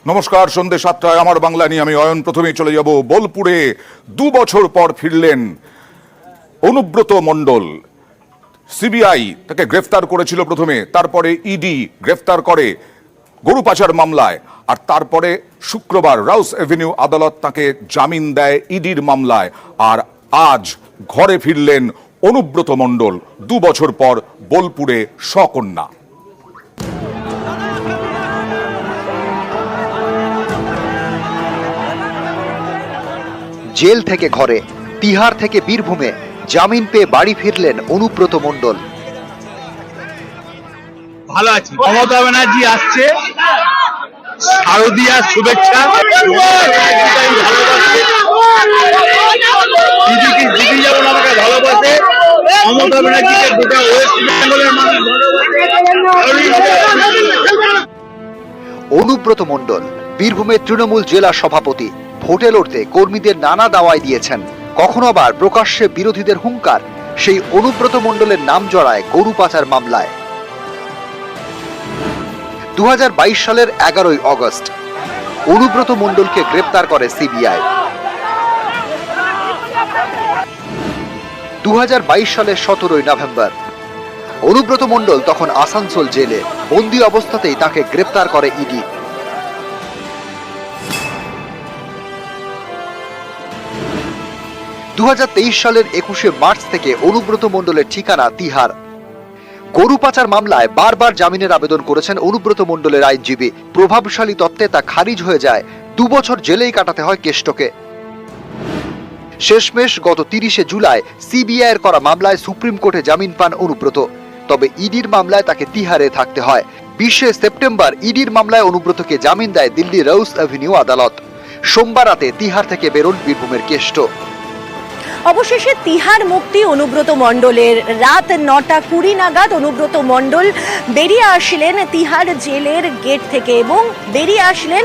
নমস্কার, সন্ধ্যে 7টায় আমার বাংলা নিয়ে আমি অয়ন। প্রথমেই চলে যাব বোলপুরে। 2 বছর পর ফিরলেন অনুব্রত মণ্ডল। সিবিআই তাকে গ্রেফতার করেছিল প্রথমে, তারপরে ইডি গ্রেফতার করে গরু পাচার মামলায়, আর তারপরে শুক্রবার রাউস এভিনিউ আদালত তাকে জামিন দেয় ইডির মামলায়। আর আজ ঘরে ফিরলেন অনুব্রত মণ্ডল 2 বছর পর বোলপুরে সকন্যা। জেল থেকে ঘরে, তিহার থেকে বীরভূমে জামিন পেয়ে বাড়ি ফিরলেন অনুব্রত মণ্ডল। ভালো আছি। মমতা ব্যানার্জি আসছে, শারদীয়ার শুভেচ্ছা। দিদি যেমন আমাকে ভালোবাসে, মমতা ব্যানার্জিকে গোটা ওয়েস্ট বেঙ্গলের মানুষ ভালোবাসে। অনুব্রত মণ্ডল বীরভূমের তৃণমূল জেলা সভাপতি। ভোটে লড়তে কর্মীদের নানা দাওয়াই দিয়েছেন, কখনো আবার প্রকাশ্যে বিরোধীদের হুঙ্কার। সেই অনুব্রত মণ্ডলের নাম জড়ায় গরু পাচার মামলায়। 2022 সালের 11ই অগস্ট অনুব্রত মণ্ডলকে গ্রেপ্তার করে সিবিআই। 2022 সালের 17ই নভেম্বর অনুব্রত মণ্ডল তখন আসানসোল জেলে বন্দি অবস্থাতেই তাকে গ্রেপ্তার করে ইডি। 2023 সালের 21শে মার্চ থেকে অনুব্রত মণ্ডলের ঠিকানা তিহার। গরু পাচার মামলায় বারবার জামিনের আবেদন করেছেন অনুব্রত মণ্ডলের আইনজীবী। প্রভাবশালী তত্ত্বে তা খারিজ হয়ে যায়। 2 বছর জেলেই কাটাতে হয় কেষ্টকে। শেষমেশ গত 30শে জুলাই সিবিআই এর করা মামলায় সুপ্রিম কোর্টে জামিন পান অনুব্রত। তবে ইডির মামলায় তাকে তিহারে থাকতে হয়। 20শে সেপ্টেম্বর ইডির মামলায় অনুব্রতকে জামিন দেয় দিল্লি রাউস অ্যাভিনিউ আদালত। সোমবার রাতে তিহার থেকে বেরোন বীরভূমের কেষ্ট। অবশেষে তিহার মুক্তি অনুব্রত মণ্ডলের। রাত 9:20 নাগাদ অনুব্রত মণ্ডল বেরিয়ে আসলেন তিহার জেলের গেট থেকে এবং বেরিয়ে আসলেন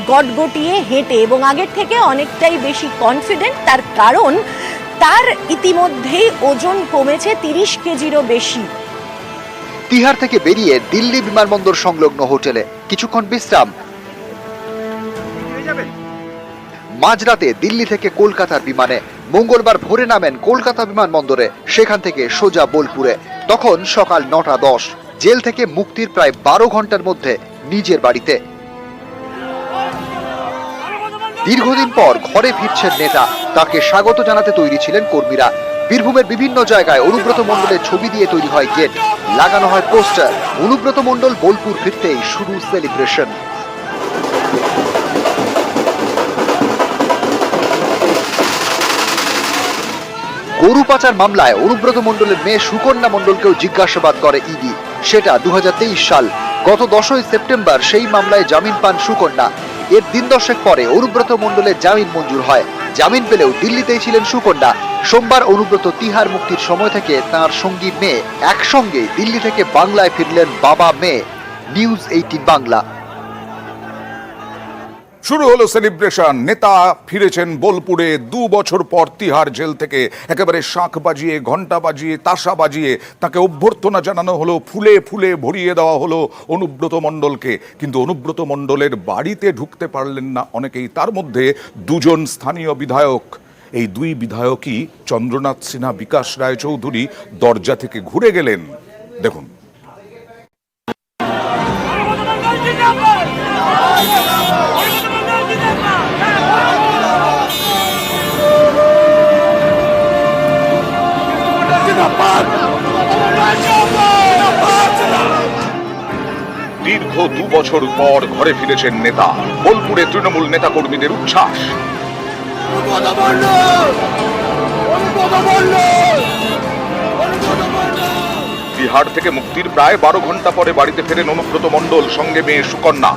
গটগটিয়ে হেঁটে, এবং আগের থেকে অনেকটাই বেশি কনফিডেন্ট। তার কারণ তার ইতিমধ্যেই ওজন কমেছে 30 কেজিরও বেশি। তিহার থেকে বেরিয়ে দিল্লি বিমানবন্দর সংলগ্ন হোটেলে কিছুক্ষণ বিশ্রাম। মাঝরাতে দিল্লি থেকে কলকাতার বিমানে মঙ্গলবার ভোরে নামেন কলকাতা বিমানবন্দরে। সেখান থেকে সোজা বোলপুরে। তখন সকাল 9:10। জেল থেকে মুক্তির প্রায় 12 ঘন্টার মধ্যে নিজের বাড়িতে। দীর্ঘদিন পর ঘরে ফিরছেন নেতা। তাকে স্বাগত জানাতে তৈরি ছিলেন কর্মীরা। বীরভূমের বিভিন্ন জায়গায় অনুব্রত মণ্ডলের ছবি দিয়ে তৈরি হয় গেট, লাগানো হয় পোস্টার। অনুব্রত মণ্ডল বোলপুর ফিরতেই শুরু সেলিব্রেশন। গরু পাচার মামলায় অনুব্রত মণ্ডলের মেয়ে সুকন্যা মণ্ডলকেও জিজ্ঞাসাবাদ করে ইডি। সেটা 2023 সাল। গত 10ই সেপ্টেম্বর সেই মামলায় জামিন পান সুকন্যা। এর দিন 10 পরে অনুব্রত মণ্ডলের জামিন মঞ্জুর হয়। জামিন পেলেও দিল্লিতেই ছিলেন সুকন্যা। সোমবার অনুব্রত তিহার মুক্তির সময় থেকে তার সঙ্গী মেয়ে একসঙ্গে দিল্লি থেকে বাংলায় ফিরলেন বাবা মেয়ে। নিউজ 18 বাংলা। শুরু হলো সেলিব্রেশন। নেতা ফিরেছেন বোলপুরে 2 বছর পর তিহার জেল থেকে। একেবারে শাঁখ বাজিয়ে, ঘন্টা বাজিয়ে, তাসা বাজিয়ে তাকে অভ্যর্থনা জানানো হলো। ফুলে ফুলে ভরিয়ে দেওয়া হলো অনুব্রত মণ্ডলকে। কিন্তু অনুব্রত মণ্ডলের বাড়িতে ঢুকতে পারলেন না অনেকেই, তার মধ্যে 2জন স্থানীয় বিধায়ক। এই 2 বিধায়কই চন্দ্রনাথ সিনহা, বিকাশ রায়চৌধুরী দরজা থেকে ঘুরে গেলেন। দেখুন। দীর্ঘ 2 বছর পর ঘরে ফিরেছেন নেতা। বোলপুরে তৃণমূল নেতা কর্মীদের উচ্ছ্বাস। বিহার থেকে মুক্তির প্রায় 12 ঘন্টা পরে বাড়িতে ফেরেন অনুব্রত মণ্ডল, সঙ্গে মেয়ে সুকন্যা।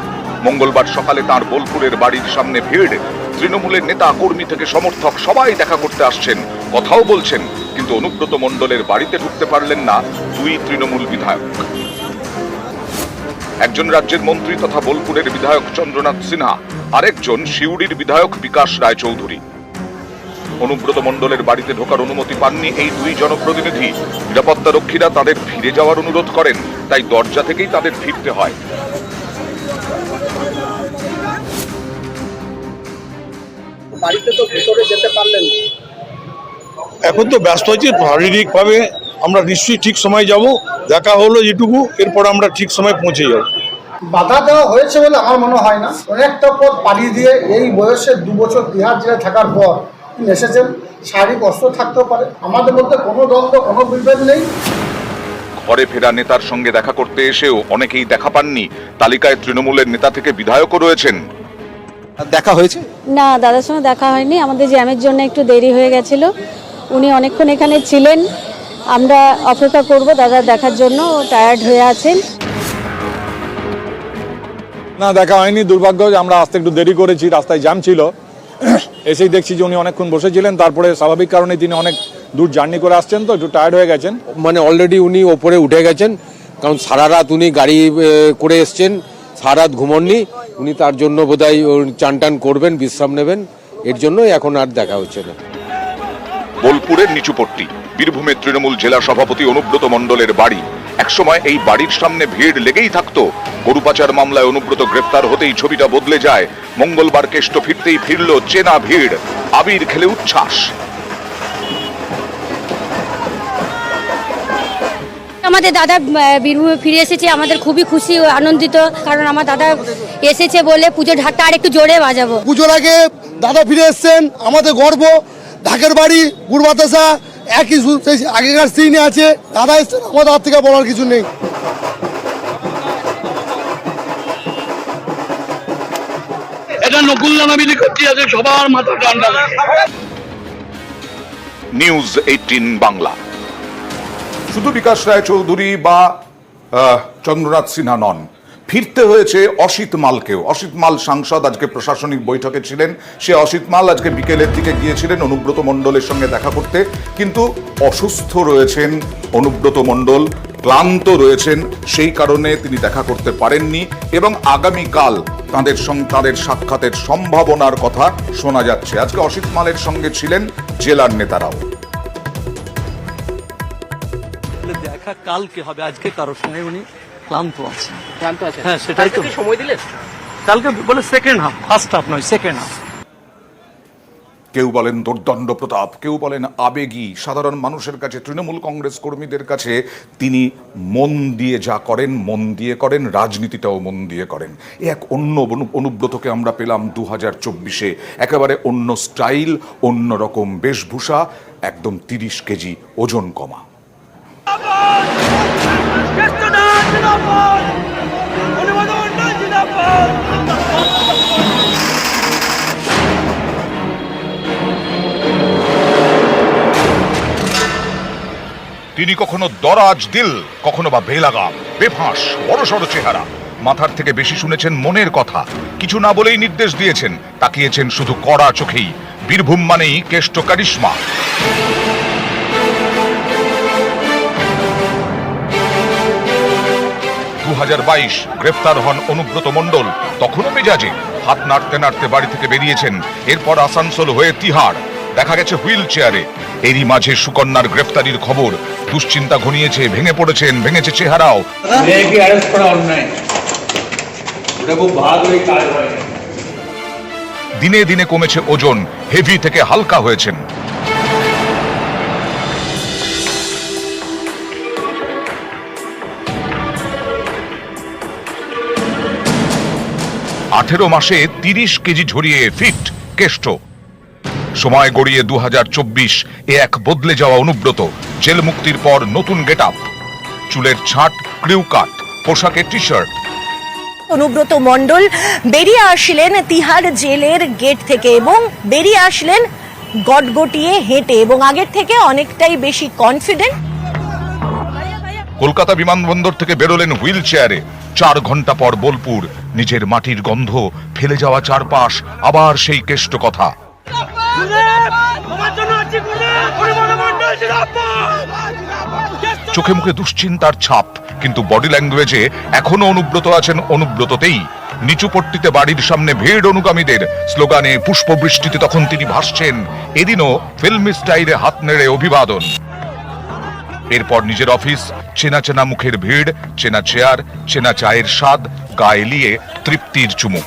মঙ্গলবার সকালে তাঁর বোলপুরের বাড়ির সামনে ভিড়। তৃণমূলের নেতা, কর্মী থেকে সমর্থক সবাই দেখা করতে আসছেন, কথাও বলছেন। কিন্তু অনুব্রত মণ্ডলের বাড়িতে ঢুকতে পারলেন না 2 তৃণমূল বিধায়ক। একজন রাজ্যের মন্ত্রী তথা বোলপুরের বিধায়ক চন্দ্রনাথ সিনহা, আরেকজন সিউড়ির বিধায়ক বিকাশ রায়চৌধুরী। অনুব্রত মণ্ডলের বাড়িতে ঢোকার অনুমতি পাননি এই 2 জনপ্রতিনিধি। নিরাপত্তা রক্ষীরা তাদের ফিরে যাওয়ার অনুরোধ করেন, তাই দরজা থেকেই তাদের ফিরতে হয়। বাড়িতে তো ভেতরে যেতে পারলেন না। এখন তো ব্যস্ত আছি, শারীরিকভাবে আমরা নিশ্চয়ই ঠিক সময় যাব, দেখা হলো যেটুকু, এরপর আমরা ঠিক সময় পৌঁছে যাব। বাধা দেওয়া হয়েছে বলে আমার মনে হয় না। অনেকটা পথ পাড়ি দিয়ে এই বয়সে 2 বছর তিহার জেলে থাকার পর তিনি এসেছেন। শারীরিক অস্ত্র থাকতেও পারে, আমাদের মধ্যে কোনো দ্বন্দ্ব, কোনো বিভেদ নেই। ঘরে ফেরা নেতার সঙ্গে দেখা করতে এসেও অনেকেই দেখা পাননি। তালিকায় তৃণমূলের নেতা থেকে বিধায়কও রয়েছেন। দেখা হয়েছে? না, দাদার সঙ্গে দেখা হয়নি। আমাদের জ্যামের জন্য একটু দেরি হয়ে গেছিল। উনি অনেকক্ষণ এখানে ছিলেন। আমরা অপেক্ষা করব দাদা দেখার জন্য, টায়ার্ড হয়ে আছেন। না, দেখা হয়নি। দুর্ভাগ্য যে আমরা আসতে একটু দেরি করেছি, রাস্তায় জ্যাম ছিল। এসেই দেখছি যে উনি অনেকক্ষণ বসেছিলেন, তারপরে স্বাভাবিক কারণে তিনি অনেক দূর জার্নি করে আসছেন, তো একটু টায়ার্ড হয়ে গেছেন। মানে অলরেডি উনি ওপরে উঠে গেছেন, কারণ সারা রাত উনি গাড়ি করে এসছেন, সারা রাত ঘুমননি উনি, তার জন্য বোধহয় চান টান করবেন, বিশ্রাম নেবেন, এর জন্যই এখন আর দেখা হচ্ছে না। বোলপুরের নিচুপট্টি বীরভূমের তৃণমূল জেলা সভাপতি অনুব্রত মণ্ডলের বাড়ি। একসময় এই বাড়ির সামনে ভিড় লেগেই থাকতো। গরু পাচার মামলায় অনুব্রত গ্রেফতার হতেই ছবিটা বদলে যায়। মঙ্গলবার কেষ্ট ফিরতেই ফিরল চেনা ভিড়, আবির খেলে উচ্ছ্বাস। আমাদের দাদা বীরভূমে ফিরে এসেছে, আমাদের খুবই খুশি ও আনন্দিত, কারণ আমার দাদা এসেছে বলে পুজোর ঢাকটা আর একটু জোরে বাজাবো। পুজোর আগে দাদা ফিরে এসছেন, আমাদের গর্ব। ঢাকের বাড়ি, গুড় বাতাসা একই আগেকার সিনে আছে। দাদা এসছেন, আমাদের হাত থেকে বলার কিছু নেই। এটা নকুল নাবিদি করতে আছে, সবার মাথা ঠান্ডা। নিউজ 18 বাংলা। শুধু বিকাশ রায় চৌধুরী বা চন্দ্রনাথ সিনহা নন, ফিরতে হয়েছে অসিত মালকেও। অসিত মাল সাংসদ, আজকে প্রশাসনিক বৈঠকে ছিলেন। সে অসিত মাল আজকে বিকেলের দিকে গিয়েছিলেন অনুব্রত মণ্ডলের সঙ্গে দেখা করতে, কিন্তু অসুস্থ রয়েছেন অনুব্রত মণ্ডল, ক্লান্ত রয়েছেন, সেই কারণে তিনি দেখা করতে পারেননি। এবং আগামীকাল তাদের সাক্ষাতের সম্ভাবনার কথা শোনা যাচ্ছে। আজকে অসিত মালের সঙ্গে ছিলেন জেলার নেতারাও। দেখা কালকে হবে, আজকে কারোর সঙ্গে উনি ক্লান্ত আছেন। হ্যাঁ, সেটাই তো সময় দিলেন। কালকে বলে সেকেন্ড হাফ, ফার্স্ট হাফ নয়, সেকেন্ড হাফ। কেউ বলেন দুর্দণ্ড প্রতাপ, কেউ বলেন আবেগী। সাধারণ মানুষের কাছে, তৃণমূল কংগ্রেস কর্মীদের কাছে তিনি মন দিয়ে যা করেন, মন দিয়ে করেন, রাজনীতিটাও মন দিয়ে করেন। এক অন্য অনুব্রতকে আমরা পেলাম 2024-এ। একেবারে অন্য স্টাইল, অন্য রকম বেশভূষা, একদম 30 কেজি ওজন কমা। তিনি কখনো দরাজ দিল, কখনো বা বেলাগাম, বেফাঁস, বড়সড় চেহারা। মাথার থেকে বেশি শুনেছেন মনের কথা। কিছু না বলেই নির্দেশ দিয়েছেন, তাকিয়েছেন শুধু কড়া চোখেই। বীরভূম মানেই কেষ্ট কারিশমা। গ্রেফতার হন অনুব্রত মণ্ডল, তখনও মেজাজে। হাত নাড়তে নাড়তে বাড়ি থেকে বেরিয়েছেন। এরপর আসানসোল হয়ে তিহাড়, দেখা গেছে হুইল চেয়ারে। এরই মাঝে সুকন্যার গ্রেফতারির খবর। দুশ্চিন্তা ঘনিয়েছে, ভেঙে পড়েছেন, ভেঙেছে চেহারাও। দিনে দিনে কমেছে ওজন, হেভি থেকে হালকা হয়েছেন। আঠেরো মাসে 30 কেজি ঝরিয়ে ফিট কেষ্ট। সময় গড়িয়ে 2024, এ এক বদলে যাওয়া অনুব্রত। জেল মুক্তির পর নতুন গেটআপ, চুলের ছাঁট, ক্রিউ কাট, পোশাকে টি শার্ট। অনুব্রত মণ্ডল বেরিয়ে আসলেন তিহার জেলের গেট থেকে এবং বেরিয়ে আসলেন গটগটিয়ে হেঁটে এবং আগের থেকে অনেকটাই বেশি কনফিডেন্ট। কলকাতা বিমানবন্দর থেকে বেরোলেন হুইল চেয়ারে। 4 ঘন্টা পর বোলপুর। নিজের মাটির গন্ধ, ফেলে যাওয়া চারপাশ, আবার সেই কেষ্ট কথা। চোখে মুখে দুশ্চিন্তার ছাপ, কিন্তু বডি ল্যাঙ্গুয়েজে এখনো অনুব্রত আছেন অনুব্রততেই। নিচুপট্টিতে বাড়ির সামনে ভিড় অনুগামীদের, স্লোগানে, পুষ্পবৃষ্টিতে তখন তিনি ভাসছেন। এদিনও ফিল্মি স্টাইলে হাত নেড়ে অভিবাদন। এরপর নিজের অফিস, চেনা চেনা মুখের ভিড়, চেনা চেয়ার, চেনা চায়ের স্বাদ, গায়ে লিয়ে তৃপ্তির চুমুক।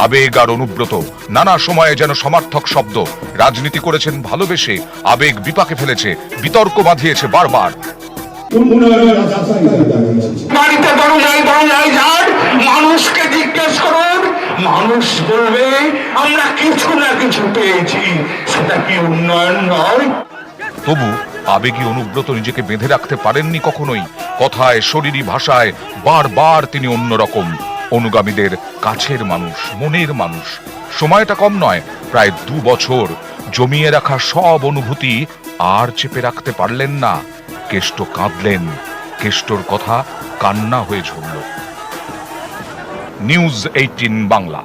আবেগ আর অনুব্রত নানা সময়ে যেন সমার্থক শব্দ। রাজনীতি করেছেন ভালোবেসে, আবেগ বিপাকে ফেলেছে, বিতর্ক বাঁধিয়েছে বারবার। বাড়িতে দরজায় যান, মানুষকে জিজ্ঞেস করুন, মানুষ বলবে আমরা কিছু না কিছু পেয়েছি, সেটা কি উন্নয়ন নয়? তবু আবেগী অনুব্রত নিজেকে বেঁধে রাখতে পারেননি কখনোই। কথায়, শরীরী ভাষায় বারবার তিনি অন্যরকম, অনুগামীদের কাছের মানুষ, মনের মানুষ। সময়টা কম নয়, প্রায় 2 বছর জমিয়ে রাখা সব অনুভূতি আর চেপে রাখতে পারলেন না। কেষ্ট কাঁদলেন, কেষ্টর কথা কান্না হয়ে ঝরল। নিউজ 18 বাংলা।